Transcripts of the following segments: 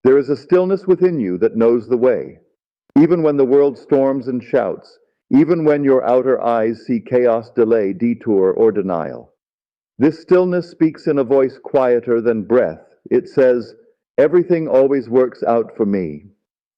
There is a stillness within you that knows the way. Even when the world storms and shouts, even when your outer eyes see chaos, delay, detour, or denial. This stillness speaks in a voice quieter than breath. It says, "Everything always works out for me."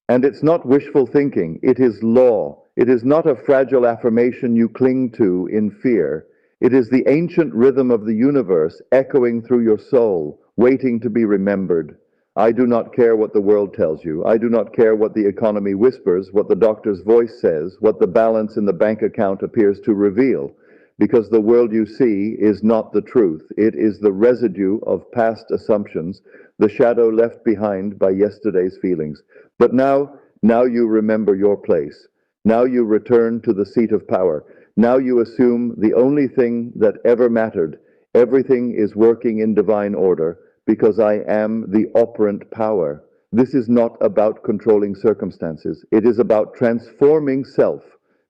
And it's not wishful thinking, it is law. It is not a fragile affirmation you cling to in fear. It is the ancient rhythm of the universe echoing through your soul, waiting to be remembered. I do not care what the world tells you. I do not care what the economy whispers, what the doctor's voice says, what the balance in the bank account appears to reveal, because the world you see is not the truth. It is the residue of past assumptions, the shadow left behind by yesterday's feelings. But now you remember your place. Now you return to the seat of power. Now you assume the only thing that ever mattered. Everything is working in divine order because I am the operant power. This is not about controlling circumstances. It is about transforming self,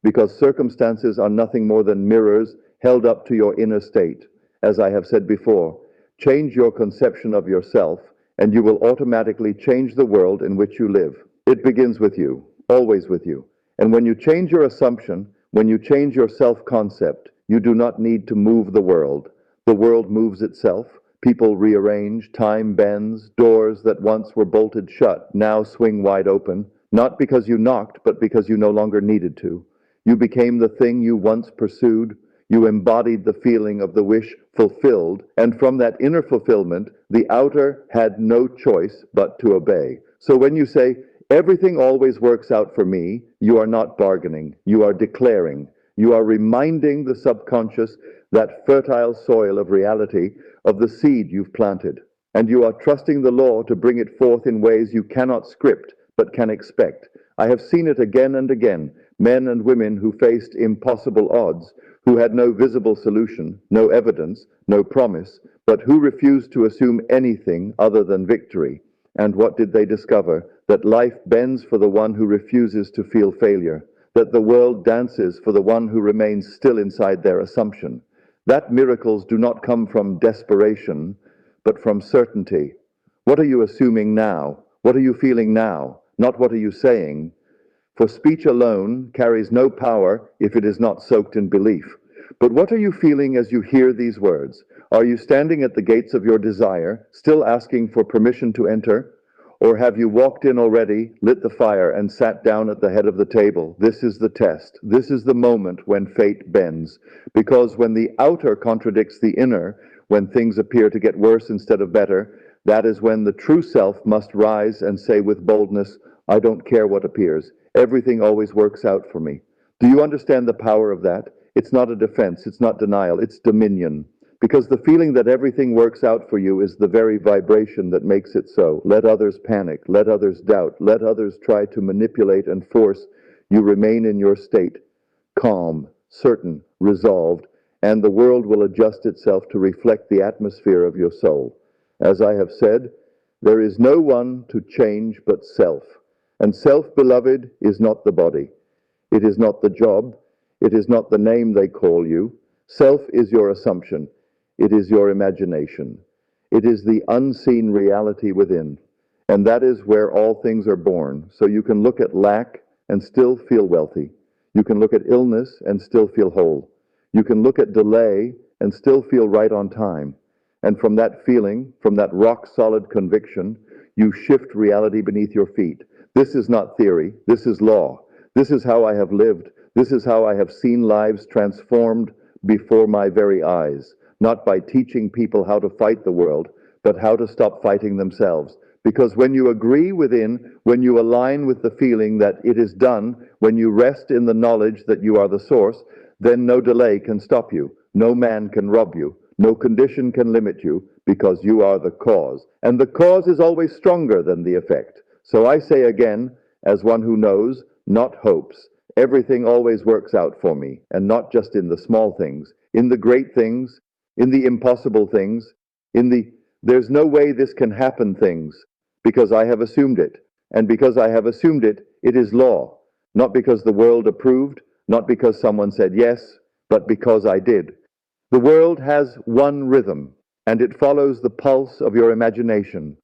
because circumstances are nothing more than mirrors held up to your inner state. As I have said before, change your conception of yourself, and you will automatically change the world in which you live. It begins with you, always with you. And when you change your assumption, when you change your self-concept, you do not need to move the world. The world moves itself. People rearrange, time bends, doors that once were bolted shut now swing wide open, not because you knocked, but because you no longer needed to. You became the thing you once pursued. You embodied the feeling of the wish fulfilled, and from that inner fulfillment, the outer had no choice but to obey. So when you say, "Everything always works out for me," you are not bargaining, you are declaring. You are reminding the subconscious, that fertile soil of reality, of the seed you've planted. And you are trusting the law to bring it forth in ways you cannot script, but can expect. I have seen it again and again, men and women who faced impossible odds, who had no visible solution, no evidence, no promise, but who refused to assume anything other than victory. And what did they discover? That life bends for the one who refuses to feel failure, that the world dances for the one who remains still inside their assumption. That miracles do not come from desperation, but from certainty. What are you assuming now? What are you feeling now? Not what are you saying? For speech alone carries no power if it is not soaked in belief. But what are you feeling as you hear these words? Are you standing at the gates of your desire, still asking for permission to enter? Or have you walked in already, lit the fire, and sat down at the head of the table? This is the test. This is the moment when fate bends. Because when the outer contradicts the inner, when things appear to get worse instead of better, that is when the true self must rise and say with boldness, "I don't care what appears. Everything always works out for me." Do you understand the power of that? It's not a defense, it's not denial, it's dominion. Because the feeling that everything works out for you is the very vibration that makes it so. Let others panic, let others doubt, let others try to manipulate and force. You remain in your state, calm, certain, resolved, and the world will adjust itself to reflect the atmosphere of your soul. As I have said, there is no one to change but self. And self, beloved, is not the body. It is not the job. It is not the name they call you. Self is your assumption. It is your imagination. It is the unseen reality within. And that is where all things are born. So you can look at lack and still feel wealthy. You can look at illness and still feel whole. You can look at delay and still feel right on time. And from that feeling, from that rock-solid conviction, you shift reality beneath your feet. This is not theory. This is law. This is how I have lived. This is how I have seen lives transformed before my very eyes. Not by teaching people how to fight the world, but how to stop fighting themselves. Because when you agree within, when you align with the feeling that it is done, when you rest in the knowledge that you are the source, then no delay can stop you. No man can rob you. No condition can limit you, because you are the cause. And the cause is always stronger than the effect. So I say again, as one who knows, not hopes, everything always works out for me, and not just in the small things, in the great things, in the impossible things, in the "there's no way this can happen" things, because I have assumed it. And because I have assumed it, it is law. Not because the world approved, not because someone said yes, but because I did. The world has one rhythm, and it follows the pulse of your imagination.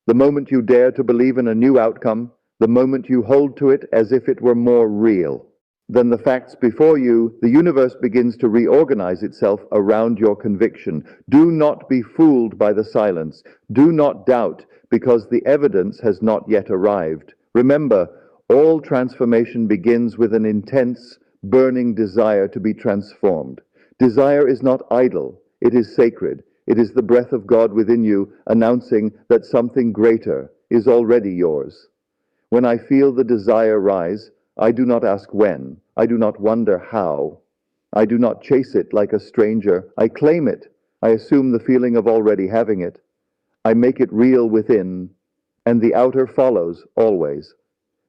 the moment you dare to believe in a new outcome, the moment you hold to it as if it were more real than the facts before you, the universe begins to reorganize itself around your conviction. Do not be fooled by the silence. Do not doubt, because the evidence has not yet arrived. Remember, all transformation begins with an intense, burning desire to be transformed. Desire is not idle, it is sacred. It is the breath of God within you announcing that something greater is already yours. When I feel the desire rise, I do not ask when. I do not wonder how. I do not chase it like a stranger. I claim it. I assume the feeling of already having it. I make it real within, and the outer follows always.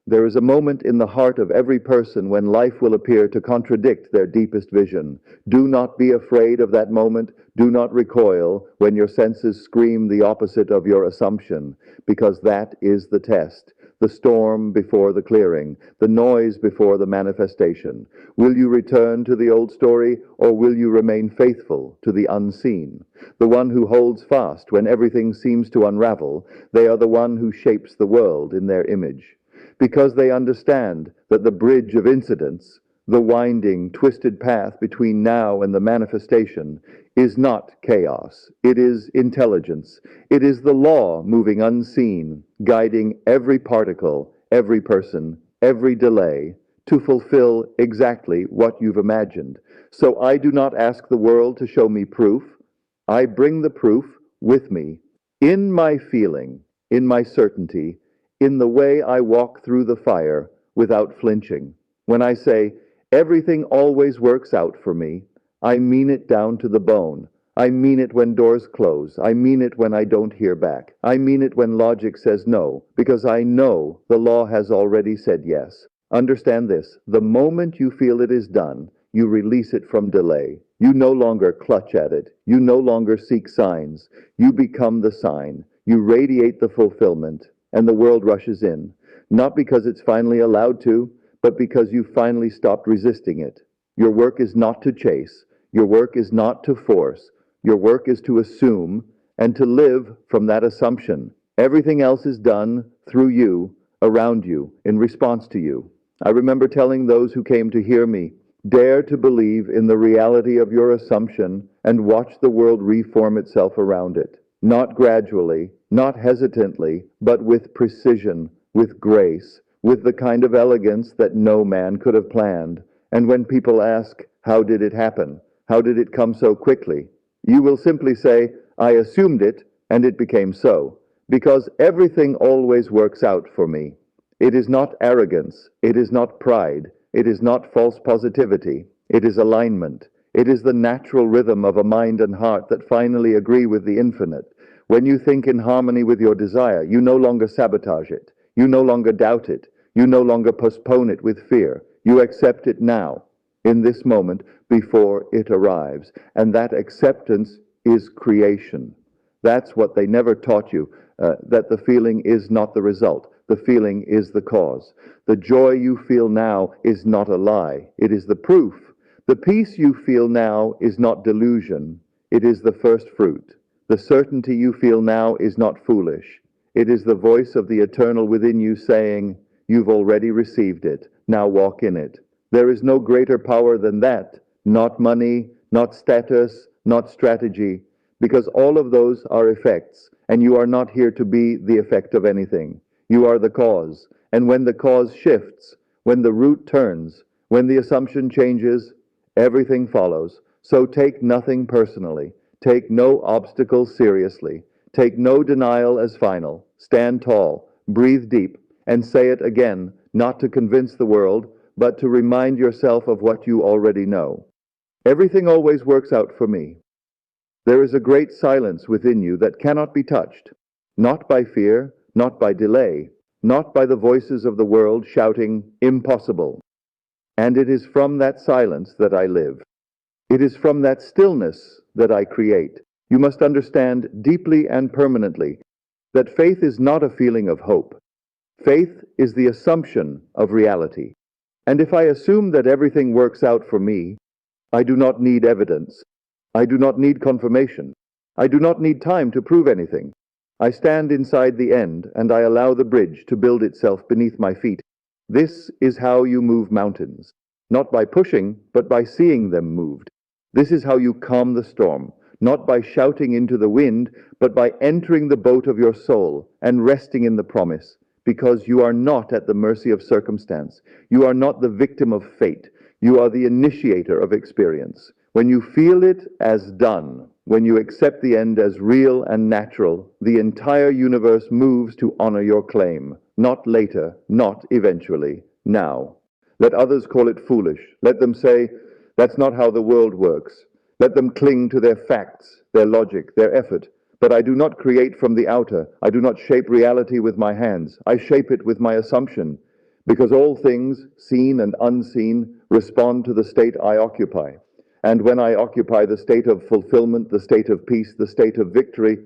There is a moment in the heart of every person when life will appear to contradict their deepest vision. Do not be afraid of that moment. Do not recoil when your senses scream the opposite of your assumption, because that is the test. The storm before the clearing, the noise before the manifestation. Will you return to the old story, or will you remain faithful to the unseen? The one who holds fast when everything seems to unravel, they are the one who shapes the world in their image. Because they understand that the bridge of incidents, the winding, twisted path between now and the manifestation, is not chaos. It is intelligence. It is the law moving unseen, guiding every particle, every person, every delay, to fulfill exactly what you've imagined. So I do not ask the world to show me proof. I bring the proof with me, in my feeling, in my certainty, in the way I walk through the fire without flinching. When I say, everything always works out for me, I mean it down to the bone. I mean it when doors close. I mean it when I don't hear back. I mean it when logic says no, because I know the law has already said yes. Understand this, the moment you feel it is done, you release it from delay. You no longer clutch at it. You no longer seek signs. You become the sign. You radiate the fulfillment, and the world rushes in, not because it's finally allowed to, but because you finally stopped resisting it. Your work is not to chase. Your work is not to force. Your work is to assume and to live from that assumption. Everything else is done through you, around you, in response to you. I remember telling those who came to hear me, dare to believe in the reality of your assumption and watch the world reform itself around it. Not gradually, not hesitantly, but with precision, with grace, with the kind of elegance that no man could have planned. And when people ask, how did it happen? How did it come so quickly? You will simply say, I assumed it, and it became so. Because everything always works out for me. It is not arrogance. It is not pride. It is not false positivity. It is alignment. It is the natural rhythm of a mind and heart that finally agree with the infinite. When you think in harmony with your desire, you no longer sabotage it. You no longer doubt it. You no longer postpone it with fear. You accept it now, in this moment, before it arrives. And that acceptance is creation. That's what they never taught you, that the feeling is not the result. The feeling is the cause. The joy you feel now is not a lie. It is the proof. The peace you feel now is not delusion. It is the first fruit. The certainty you feel now is not foolish. It is the voice of the eternal within you saying, you've already received it. Now walk in it. There is no greater power than that. Not money, not status, not strategy, because all of those are effects, and you are not here to be the effect of anything. You are the cause. And when the cause shifts, when the root turns, when the assumption changes, everything follows. So take nothing personally. Take no obstacle seriously. Take no denial as final. Stand tall, breathe deep, and say it again, not to convince the world, but to remind yourself of what you already know. Everything always works out for me. There is a great silence within you that cannot be touched, not by fear, not by delay, not by the voices of the world shouting, impossible. And it is from that silence that I live. It is from that stillness that I create. You must understand deeply and permanently that faith is not a feeling of hope. Faith is the assumption of reality. And if I assume that everything works out for me, I do not need evidence. I do not need confirmation. I do not need time to prove anything. I stand inside the end, and I allow the bridge to build itself beneath my feet. This is how you move mountains, not by pushing, but by seeing them moved. This is how you calm the storm, not by shouting into the wind, but by entering the boat of your soul and resting in the promise, because you are not at the mercy of circumstance. You are not the victim of fate. You are the initiator of experience. When you feel it as done, when you accept the end as real and natural, the entire universe moves to honor your claim. Not later, not eventually, now. Let others call it foolish. Let them say, that's not how the world works. Let them cling to their facts, their logic, their effort. But I do not create from the outer. I do not shape reality with my hands. I shape it with my assumption, because all things, seen and unseen, respond to the state I occupy. And when I occupy the state of fulfillment, the state of peace, the state of victory,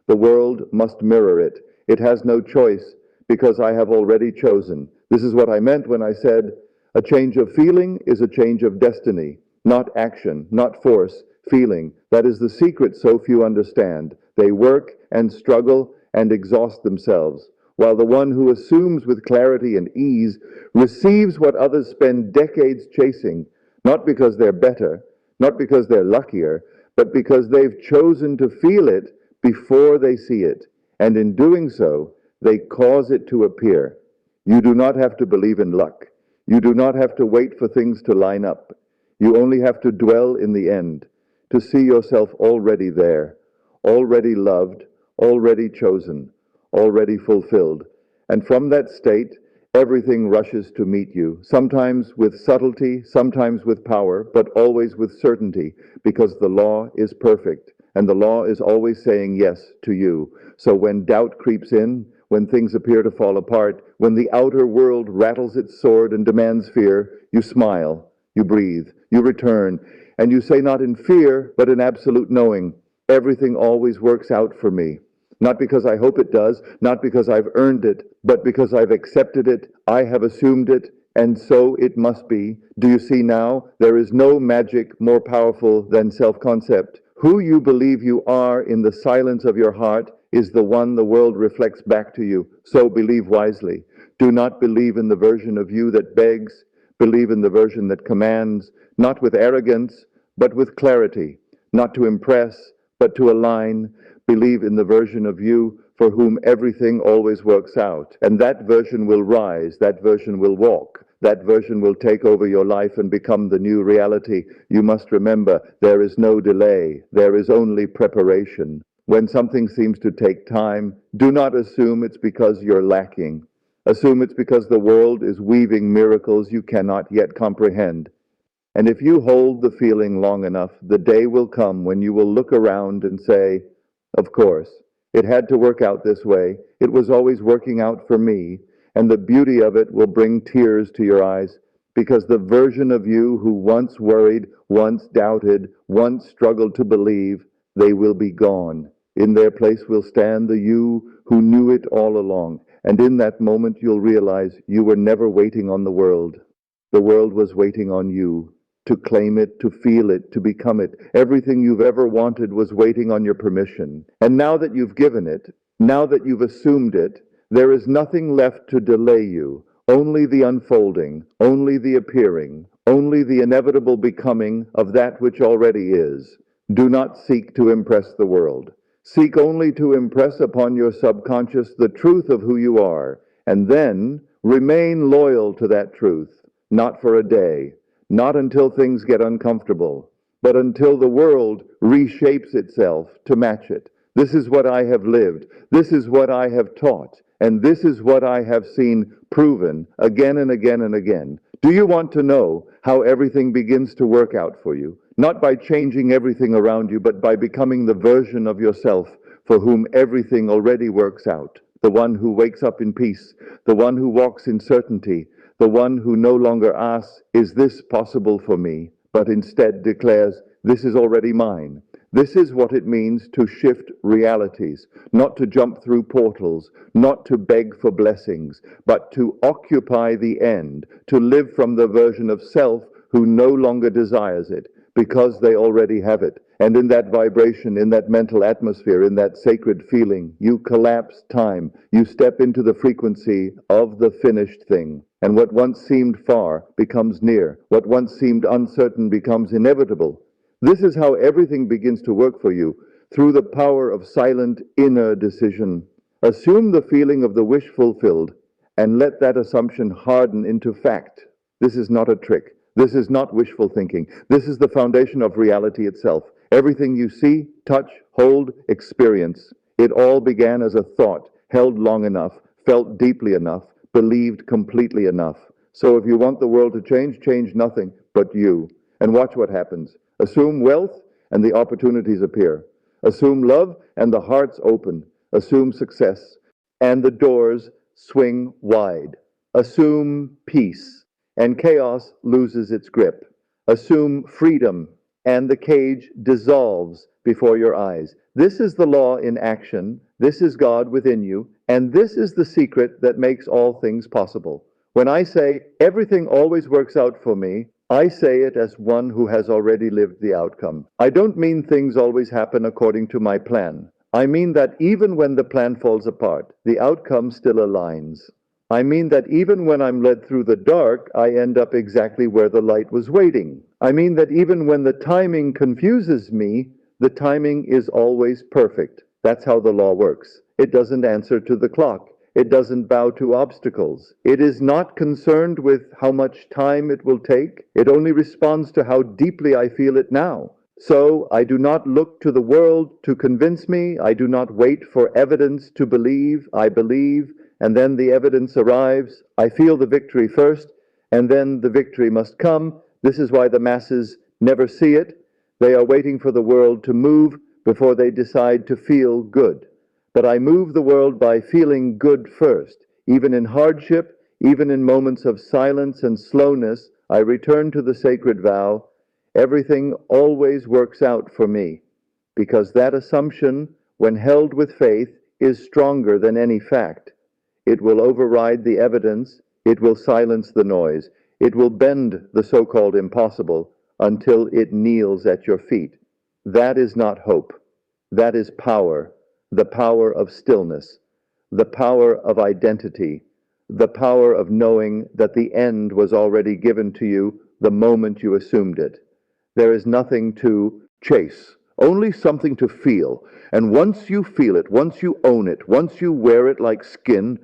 the world must mirror it. It has no choice, because I have already chosen. This is what I meant when I said, a change of feeling is a change of destiny, not action, not force, feeling. That is the secret so few understand. They work and struggle and exhaust themselves, while the one who assumes with clarity and ease receives what others spend decades chasing, not because they're better, not because they're luckier, but because they've chosen to feel it before they see it. And in doing so, they cause it to appear. You do not have to believe in luck. You do not have to wait for things to line up. You only have to dwell in the end, to see yourself already there, already loved, already chosen, already fulfilled. And from that state, everything rushes to meet you, sometimes with subtlety, sometimes with power, but always with certainty, because the law is perfect, and the law is always saying yes to you. So when doubt creeps in, when things appear to fall apart, when the outer world rattles its sword and demands fear, you smile, you breathe, you return, and you say not in fear, but in absolute knowing, everything always works out for me. Not because I hope it does, not because I've earned it, but because I've accepted it, I have assumed it, and so it must be. Do you see now? There is no magic more powerful than self-concept. Who you believe you are in the silence of your heart is the one the world reflects back to you. So believe wisely. Do not believe in the version of you that begs. Believe in the version that commands, not with arrogance, but with clarity, not to impress, but to align. Believe in the version of you for whom everything always works out. And that version will rise, that version will walk, that version will take over your life and become the new reality. You must remember, there is no delay, there is only preparation. When something seems to take time, do not assume it's because you're lacking. Assume it's because the world is weaving miracles you cannot yet comprehend. And if you hold the feeling long enough, the day will come when you will look around and say, of course, it had to work out this way. It was always working out for me. And the beauty of it will bring tears to your eyes, because the version of you who once worried, once doubted, once struggled to believe, they will be gone. In their place will stand the you who knew it all along. And in that moment, you'll realize you were never waiting on the world. The world was waiting on you to claim it, to feel it, to become it. Everything you've ever wanted was waiting on your permission. And now that you've given it, now that you've assumed it, there is nothing left to delay you. Only the unfolding, only the appearing, only the inevitable becoming of that which already is. Do not seek to impress the world. Seek only to impress upon your subconscious the truth of who you are, and then remain loyal to that truth, not for a day, not until things get uncomfortable, but until the world reshapes itself to match it. This is what I have lived. This is what I have taught. And this is what I have seen proven again and again and again. Do you want to know how everything begins to work out for you? Not by changing everything around you, but by becoming the version of yourself for whom everything already works out. The one who wakes up in peace, the one who walks in certainty, the one who no longer asks, is this possible for me? But instead declares, this is already mine. This is what it means to shift realities, not to jump through portals, not to beg for blessings, but to occupy the end, to live from the version of self who no longer desires it, because they already have it. And in that vibration, in that mental atmosphere, in that sacred feeling, you collapse time. You step into the frequency of the finished thing. And what once seemed far becomes near. What once seemed uncertain becomes inevitable. This is how everything begins to work for you, through the power of silent inner decision. Assume the feeling of the wish fulfilled, and let that assumption harden into fact. This is not a trick. This is not wishful thinking. This is the foundation of reality itself. Everything you see, touch, hold, experience, it all began as a thought, held long enough, felt deeply enough, believed completely enough. So if you want the world to change, change nothing but you. And watch what happens. Assume wealth, and the opportunities appear. Assume love, and the hearts open. Assume success, and the doors swing wide. Assume peace, and chaos loses its grip. Assume freedom, and the cage dissolves before your eyes. This is the law in action. This is God within you, and this is the secret that makes all things possible. When I say everything always works out for me, I say it as one who has already lived the outcome. I don't mean things always happen according to my plan. I mean that even when the plan falls apart, the outcome still aligns. I mean that even when I'm led through the dark, I end up exactly where the light was waiting. I mean that even when the timing confuses me, the timing is always perfect. That's how the law works. It doesn't answer to the clock. It doesn't bow to obstacles. It is not concerned with how much time it will take. It only responds to how deeply I feel it now. So I do not look to the world to convince me. I do not wait for evidence to believe. I believe, and then the evidence arrives. I feel the victory first, and then the victory must come. This is why the masses never see it. They are waiting for the world to move before they decide to feel good. But I move the world by feeling good first. Even in hardship, even in moments of silence and slowness, I return to the sacred vow, everything always works out for me, because that assumption, when held with faith, is stronger than any fact. It will override the evidence, it will silence the noise, it will bend the so-called impossible until it kneels at your feet. That is not hope. That is power. The power of stillness, the power of identity, the power of knowing that the end was already given to you the moment you assumed it. There is nothing to chase, only something to feel. And once you feel it, once you own it, once you wear it like skin,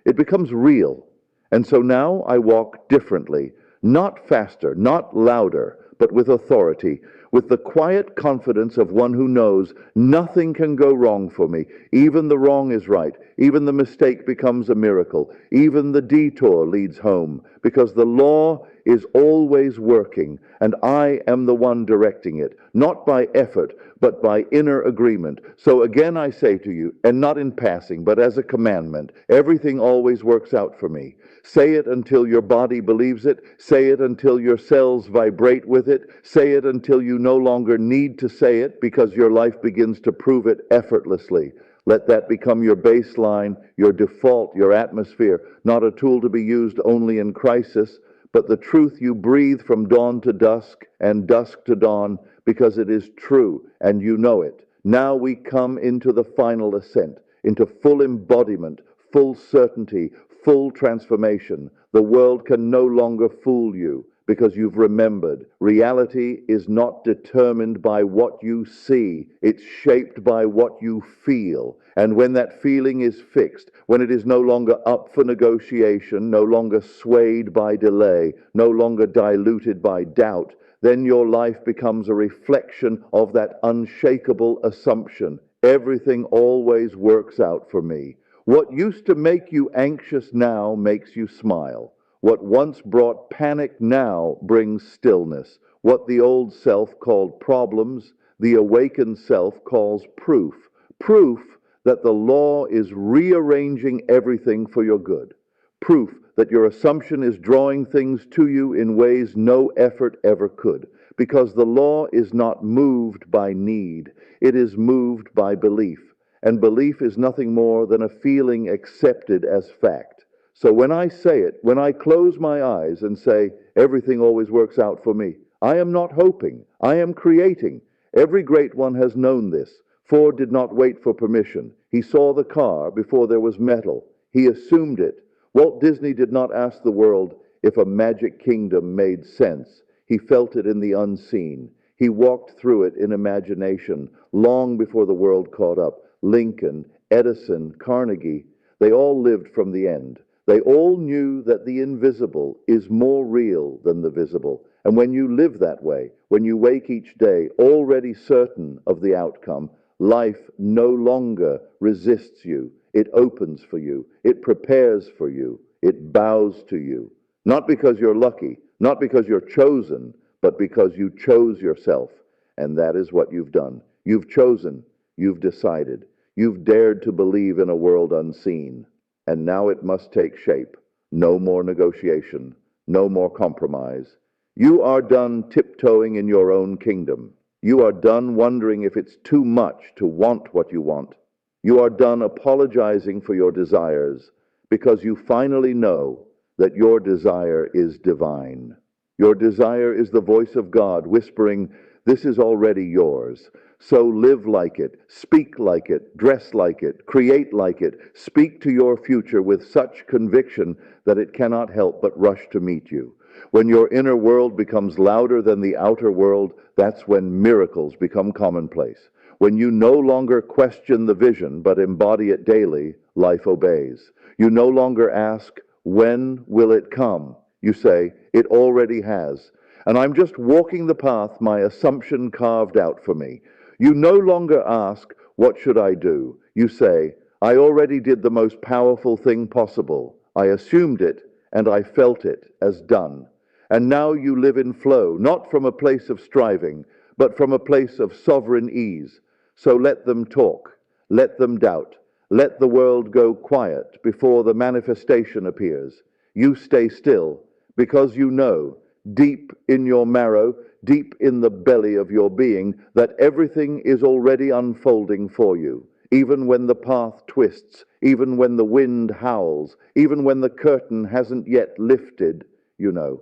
it becomes real. And so now I walk differently, not faster, not louder, but with authority, with the quiet confidence of one who knows nothing can go wrong for me. Even the wrong is right. Even the mistake becomes a miracle. Even the detour leads home, because the law is always working, and I am the one directing it, not by effort, but by inner agreement. So again I say to you, and not in passing, but as a commandment, everything always works out for me. Say it until your body believes it. Say it until your cells vibrate with it. Say it until you no longer need to say it, because your life begins to prove it effortlessly. Let that become your baseline, your default, your atmosphere, not a tool to be used only in crisis, but the truth you breathe from dawn to dusk and dusk to dawn, because it is true and you know it. Now we come into the final ascent, into full embodiment, full certainty, full transformation. The world can no longer fool you, because you've remembered. Reality is not determined by what you see. It's shaped by what you feel. And when that feeling is fixed, when it is no longer up for negotiation, no longer swayed by delay, no longer diluted by doubt, then your life becomes a reflection of that unshakable assumption. Everything always works out for me. What used to make you anxious now makes you smile. What once brought panic now brings stillness. What the old self called problems, the awakened self calls proof. Proof that the law is rearranging everything for your good. Proof that your assumption is drawing things to you in ways no effort ever could. Because the law is not moved by need, it is moved by belief. And belief is nothing more than a feeling accepted as fact. So when I say it, when I close my eyes and say, everything always works out for me, I am not hoping, I am creating. Every great one has known this. Ford did not wait for permission. He saw the car before there was metal. He assumed it. Walt Disney did not ask the world if a magic kingdom made sense. He felt it in the unseen. He walked through it in imagination long before the world caught up. Lincoln, Edison, Carnegie, they all lived from the end. They all knew that the invisible is more real than the visible. And when you live that way, when you wake each day already certain of the outcome, life no longer resists you. It opens for you. It prepares for you. It bows to you. Not because you're lucky, not because you're chosen, but because you chose yourself. And that is what you've done. You've chosen. You've decided. You've dared to believe in a world unseen. And now it must take shape. No more negotiation. No more compromise. You are done tiptoeing in your own kingdom. You are done wondering if it's too much to want what you want. You are done apologizing for your desires because you finally know that your desire is divine. Your desire is the voice of God whispering, "This is already yours. So live like it, speak like it, dress like it, create like it, speak to your future with such conviction that it cannot help but rush to meet you." When your inner world becomes louder than the outer world, that's when miracles become commonplace. When you no longer question the vision but embody it daily, life obeys. You no longer ask, "When will it come?" You say, "It already has. And I'm just walking the path my assumption carved out for me." You no longer ask, "What should I do?" You say, "I already did the most powerful thing possible. I assumed it, and I felt it as done." And now you live in flow, not from a place of striving, but from a place of sovereign ease. So let them talk, let them doubt, let the world go quiet before the manifestation appears. You stay still, because you know, deep in your marrow, deep in the belly of your being, that everything is already unfolding for you. Even when the path twists, even when the wind howls, even when the curtain hasn't yet lifted, you know.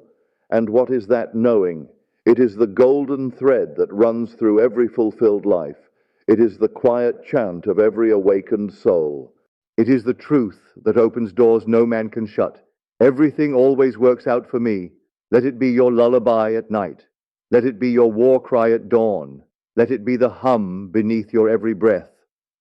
And what is that knowing? It is the golden thread that runs through every fulfilled life. It is the quiet chant of every awakened soul. It is the truth that opens doors no man can shut. Everything always works out for me. Let it be your lullaby at night. Let it be your war cry at dawn. Let it be the hum beneath your every breath.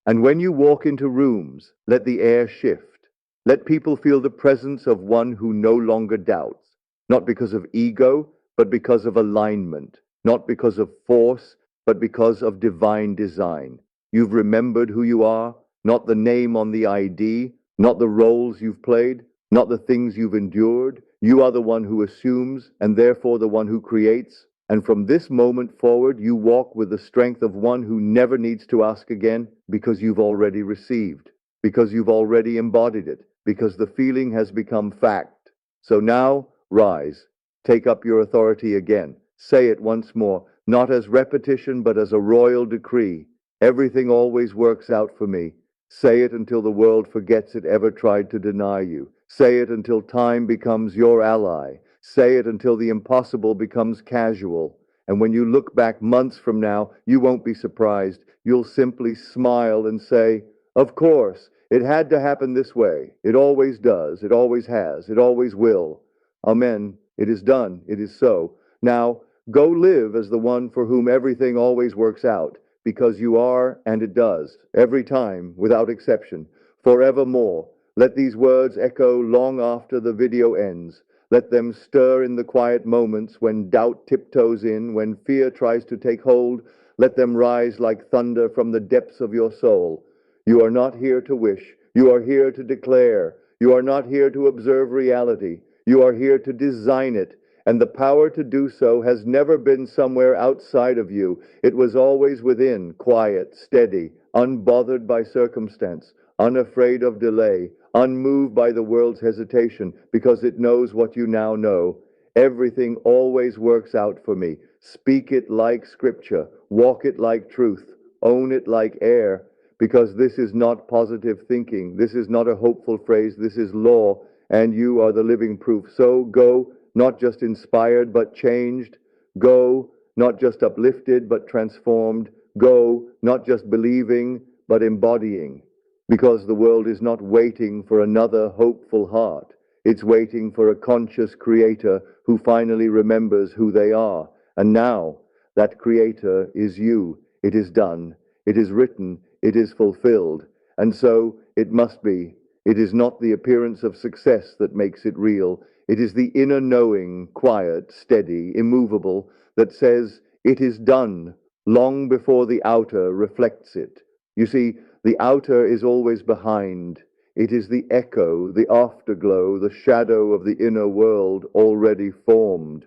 And when you walk into rooms, let the air shift. Let people feel the presence of one who no longer doubts, not because of ego, but because of alignment, not because of force, but because of divine design. You've remembered who you are, not the name on the ID, not the roles you've played, not the things you've endured. You are the one who assumes, and therefore the one who creates. And from this moment forward, you walk with the strength of one who never needs to ask again, because you've already received, because you've already embodied it, because the feeling has become fact. So now, rise, take up your authority again. Say it once more, not as repetition, but as a royal decree. Everything always works out for me. Say it until the world forgets it ever tried to deny you. Say it until time becomes your ally. Say it until the impossible becomes casual. And when you look back months from now, you won't be surprised. You'll simply smile and say, "Of course, it had to happen this way. It always does. It always has. It always will. Amen. It is done. It is so. Now, go live as the one for whom everything always works out, because you are, and it does, every time, without exception, forevermore." Let these words echo long after the video ends. Let them stir in the quiet moments when doubt tiptoes in, when fear tries to take hold. Let them rise like thunder from the depths of your soul. You are not here to wish. You are here to declare. You are not here to observe reality. You are here to design it. And the power to do so has never been somewhere outside of you. It was always within, quiet, steady, unbothered by circumstance, unafraid of delay, unmoved by the world's hesitation, because it knows what you now know. Everything always works out for me. Speak it like scripture. Walk it like truth. Own it like air, because this is not positive thinking. This is not a hopeful phrase. This is law, and you are the living proof. So go, not just inspired, but changed. Go, not just uplifted, but transformed. Go, not just believing, but embodying. Because the world is not waiting for another hopeful heart. It's waiting for a conscious creator who finally remembers who they are. And now, that creator is you. It is done. It is written. It is fulfilled. And so it must be. It is not the appearance of success that makes it real. It is the inner knowing, quiet, steady, immovable, that says, it is done, long before the outer reflects it. You see, the outer is always behind. It is the echo, the afterglow, the shadow of the inner world already formed.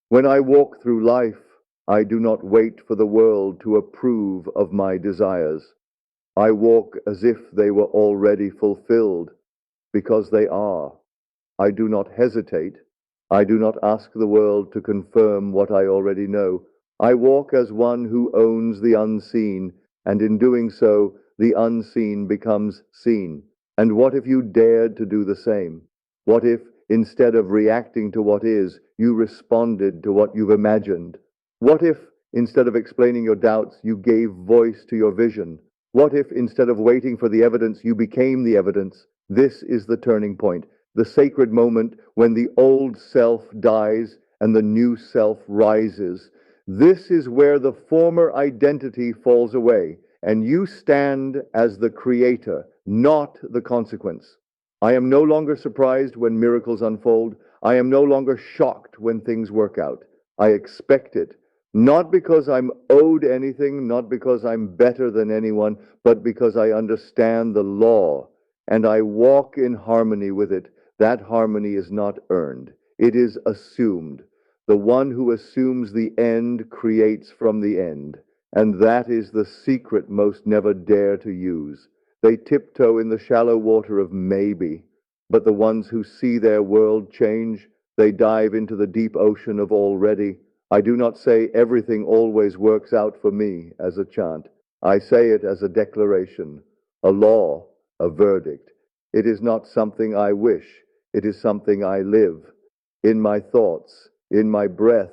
When I walk through life, I do not wait for the world to approve of my desires. I walk as if they were already fulfilled, because they are. I do not hesitate. I do not ask the world to confirm what I already know. I walk as one who owns the unseen, and in doing so, the unseen becomes seen. And what if you dared to do the same? What if, instead of reacting to what is, you responded to what you've imagined? What if, instead of explaining your doubts, you gave voice to your vision? What if, instead of waiting for the evidence, you became the evidence? This is the turning point, the sacred moment when the old self dies and the new self rises. This is where the former identity falls away, and you stand as the creator, not the consequence. I am no longer surprised when miracles unfold. I am no longer shocked when things work out. I expect it. Not because I'm owed anything, not because I'm better than anyone, but because I understand the law and I walk in harmony with it. That harmony is not earned. It is assumed. The one who assumes the end creates from the end. And that is the secret most never dare to use. They tiptoe in the shallow water of maybe, but the ones who see their world change, they dive into the deep ocean of already. I do not say everything always works out for me as a chant. I say it as a declaration, a law, a verdict. It is not something I wish. It is something I live. In my thoughts, in my breath,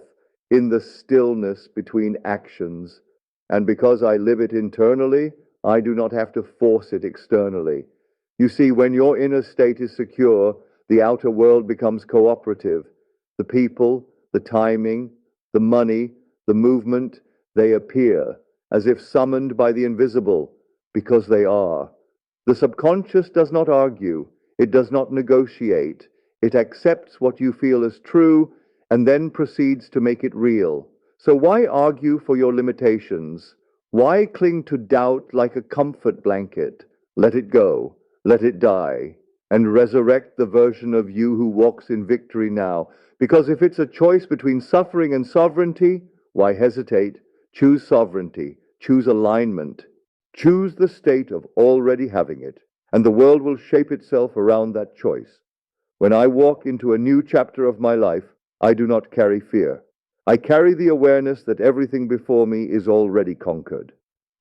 in the stillness between actions. And because I live it internally, I do not have to force it externally. You see, when your inner state is secure, the outer world becomes cooperative. The people, the timing, the money, the movement, they appear as if summoned by the invisible, because they are. The subconscious does not argue. It does not negotiate. It accepts what you feel as true and then proceeds to make it real. So why argue for your limitations? Why cling to doubt like a comfort blanket? Let it go. Let it die. And resurrect the version of you who walks in victory now. Because if it's a choice between suffering and sovereignty, why hesitate? Choose sovereignty. Choose alignment. Choose the state of already having it. And the world will shape itself around that choice. When I walk into a new chapter of my life, I do not carry fear. I carry the awareness that everything before me is already conquered.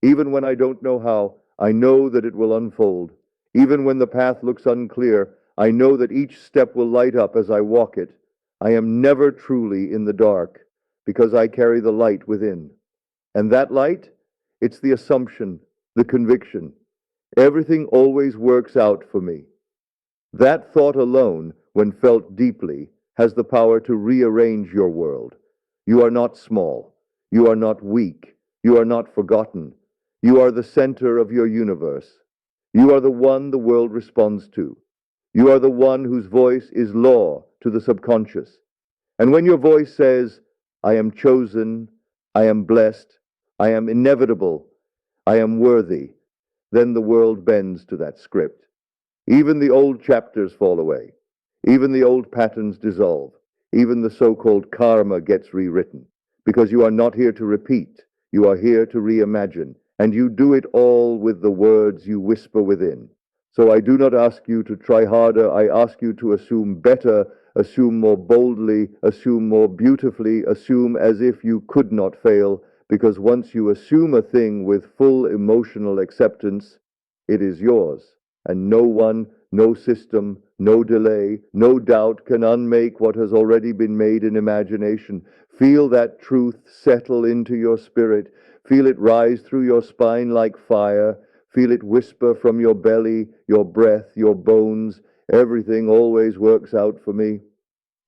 Even when I don't know how, I know that it will unfold. Even when the path looks unclear, I know that each step will light up as I walk it. I am never truly in the dark, because I carry the light within. And that light, it's the assumption, the conviction. Everything always works out for me. That thought alone, when felt deeply, has the power to rearrange your world. You are not small. You are not weak. You are not forgotten. You are the center of your universe. You are the one the world responds to. You are the one whose voice is law to the subconscious. And when your voice says, I am chosen, I am blessed, I am inevitable, I am worthy, then the world bends to that script. Even the old chapters fall away. Even the old patterns dissolve. Even the so-called karma gets rewritten. Because you are not here to repeat. You are here to reimagine. And you do it all with the words you whisper within. So I do not ask you to try harder. I ask you to assume better, assume more boldly, assume more beautifully, assume as if you could not fail. Because once you assume a thing with full emotional acceptance, it is yours. And no one, no system, No delay, no doubt can unmake what has already been made in imagination. Feel that truth settle into your spirit. Feel it rise through your spine like fire. Feel it whisper from your belly, your breath, your bones. Everything always works out for me.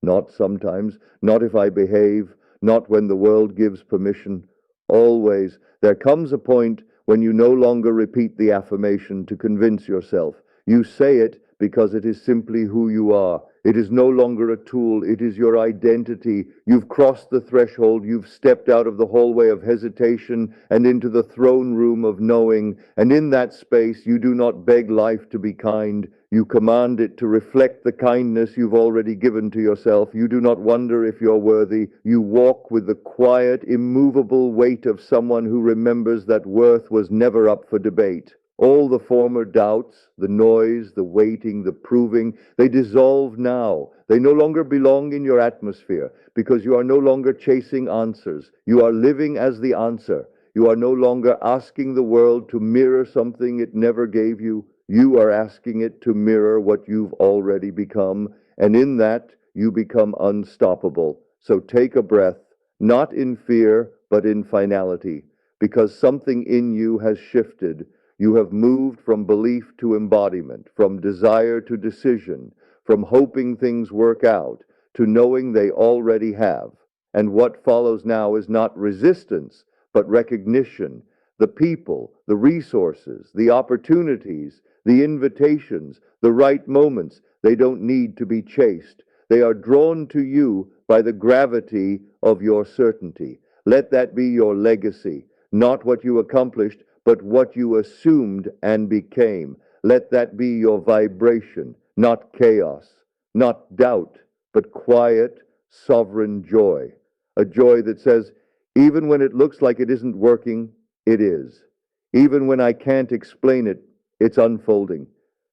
Not sometimes, not if I behave, not when the world gives permission. Always. There comes a point when you no longer repeat the affirmation to convince yourself. You say it because it is simply who you are. It is no longer a tool. It is your identity. You've crossed the threshold. You've stepped out of the hallway of hesitation and into the throne room of knowing. And in that space, you do not beg life to be kind. You command it to reflect the kindness you've already given to yourself. You do not wonder if you're worthy. You walk with the quiet, immovable weight of someone who remembers that worth was never up for debate. All the former doubts, the noise, the waiting, the proving, they dissolve now. They no longer belong in your atmosphere because you are no longer chasing answers. You are living as the answer. You are no longer asking the world to mirror something it never gave you. You are asking it to mirror what you've already become, and in that you become unstoppable. So take a breath, not in fear, but in finality, because something in you has shifted. You have moved from belief to embodiment, from desire to decision, from hoping things work out to knowing they already have. And what follows now is not resistance, but recognition. The people, the resources, the opportunities, the invitations, the right moments, they don't need to be chased. They are drawn to you by the gravity of your certainty. Let that be your legacy, not what you accomplished, but what you assumed and became. Let that be your vibration, not chaos, not doubt, but quiet, sovereign joy. A joy that says, even when it looks like it isn't working, it is. Even when I can't explain it, it's unfolding.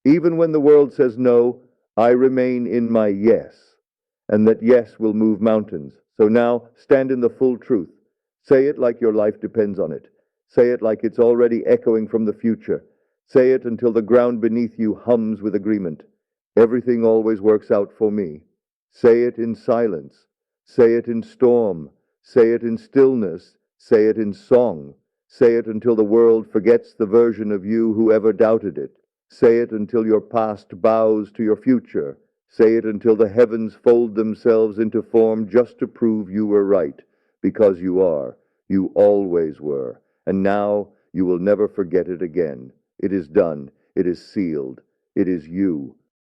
Even when the world says no, I remain in my yes, and that yes will move mountains. So now, stand in the full truth. Say it like your life depends on it. Say it like it's already echoing from the future. Say it until the ground beneath you hums with agreement. Everything always works out for me. Say it in silence. Say it in storm. Say it in stillness. Say it in song. Say it until the world forgets the version of you who ever doubted it. Say it until your past bows to your future. Say it until the heavens fold themselves into form just to prove you were right. Because you are. You always were. And now you will never forget it again. It is done. It is sealed. It is you.